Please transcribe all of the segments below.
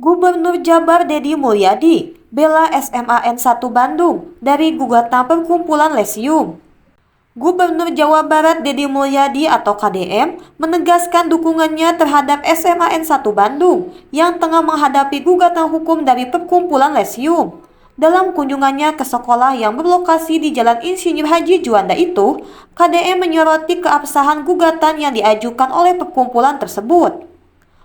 Gubernur Jabar Deddy Mulyadi bela SMAN 1 Bandung dari gugatan perkumpulan Lesium. Gubernur Jawa Barat Deddy Mulyadi atau KDM menegaskan dukungannya terhadap SMAN 1 Bandung yang tengah menghadapi gugatan hukum dari perkumpulan Lesium. Dalam kunjungannya ke sekolah yang berlokasi di Jalan Insinyur Haji Juanda itu, KDM menyoroti keabsahan gugatan yang diajukan oleh perkumpulan tersebut.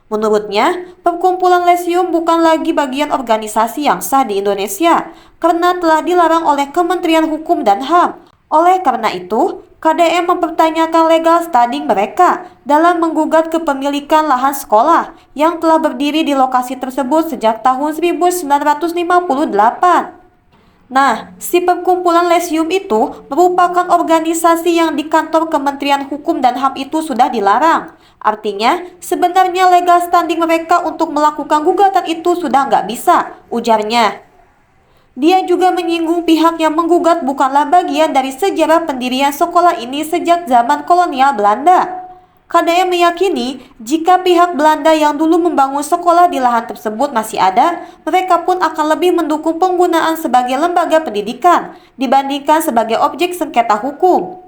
Menurutnya, perkumpulan Lesium bukan lagi bagian organisasi yang sah di Indonesia karena telah dilarang oleh Kementerian Hukum dan HAM. Oleh karena itu, KDM mempertanyakan legal standing mereka dalam menggugat kepemilikan lahan sekolah yang telah berdiri di lokasi tersebut sejak tahun 1958. Nah, si perkumpulan Lesium itu merupakan organisasi yang di kantor Kementerian Hukum dan HAM itu sudah dilarang. Artinya, sebenarnya legal standing mereka untuk melakukan gugatan itu sudah nggak bisa, ujarnya. Dia juga menyinggung pihak yang menggugat bukanlah bagian dari sejarah pendirian sekolah ini sejak zaman kolonial Belanda. KDM meyakini jika pihak Belanda yang dulu membangun sekolah di lahan tersebut masih ada, mereka pun akan lebih mendukung penggunaan sebagai lembaga pendidikan dibandingkan sebagai objek sengketa hukum.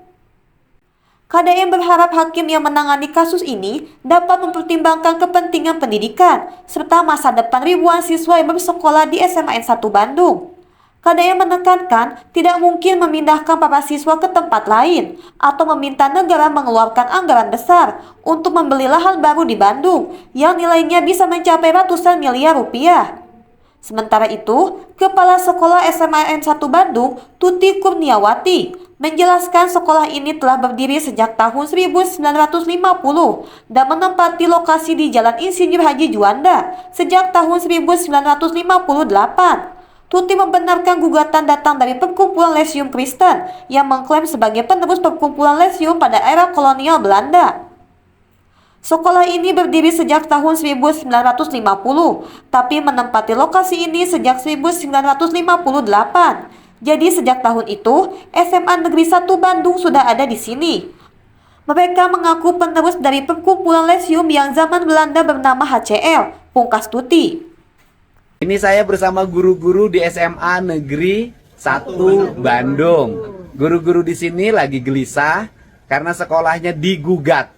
KDM berharap hakim yang menangani kasus ini dapat mempertimbangkan kepentingan pendidikan serta masa depan ribuan siswa yang bersekolah di SMAN 1 Bandung. KDM menekankan tidak mungkin memindahkan para siswa ke tempat lain atau meminta negara mengeluarkan anggaran besar untuk membeli lahan baru di Bandung yang nilainya bisa mencapai ratusan miliar rupiah. Sementara itu, Kepala Sekolah SMAN 1 Bandung, Tuti Kurniawati, menjelaskan sekolah ini telah berdiri sejak tahun 1950 dan menempati lokasi di Jalan Insinyur Haji Juanda sejak tahun 1958. Tuti membenarkan gugatan datang dari perkumpulan Lesium Kristen yang mengklaim sebagai penerus perkumpulan Lesium pada era kolonial Belanda. Sekolah ini berdiri sejak tahun 1950, tapi menempati lokasi ini sejak 1958. Jadi sejak tahun itu, SMA Negeri 1 Bandung sudah ada di sini. Mereka mengaku penerus dari perkumpulan Lesium yang zaman Belanda bernama HCL, pungkas Tuti. Ini saya bersama guru-guru di SMA Negeri 1 Bandung. Guru-guru di sini lagi gelisah karena sekolahnya digugat.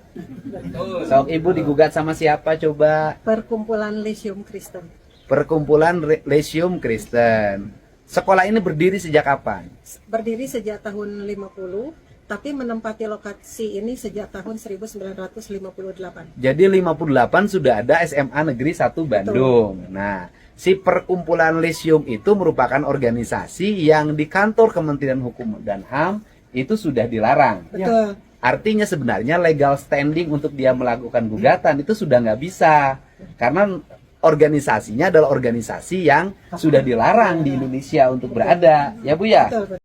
Sok Ibu digugat sama siapa coba? Perkumpulan Lesium Kristen. Perkumpulan Lesium Kristen. Sekolah ini berdiri sejak kapan? Berdiri sejak tahun 50, tapi menempati lokasi ini sejak tahun 1958. Jadi 58 sudah ada SMA Negeri 1 Bandung. Betul. Nah, si perkumpulan Lesium itu merupakan organisasi yang di kantor Kementerian Hukum dan HAM itu sudah dilarang. Betul. Artinya sebenarnya legal standing untuk dia melakukan gugatan itu sudah nggak bisa. Karena organisasinya adalah organisasi yang sudah dilarang di Indonesia untuk berada. Ya Bu ya? Betul.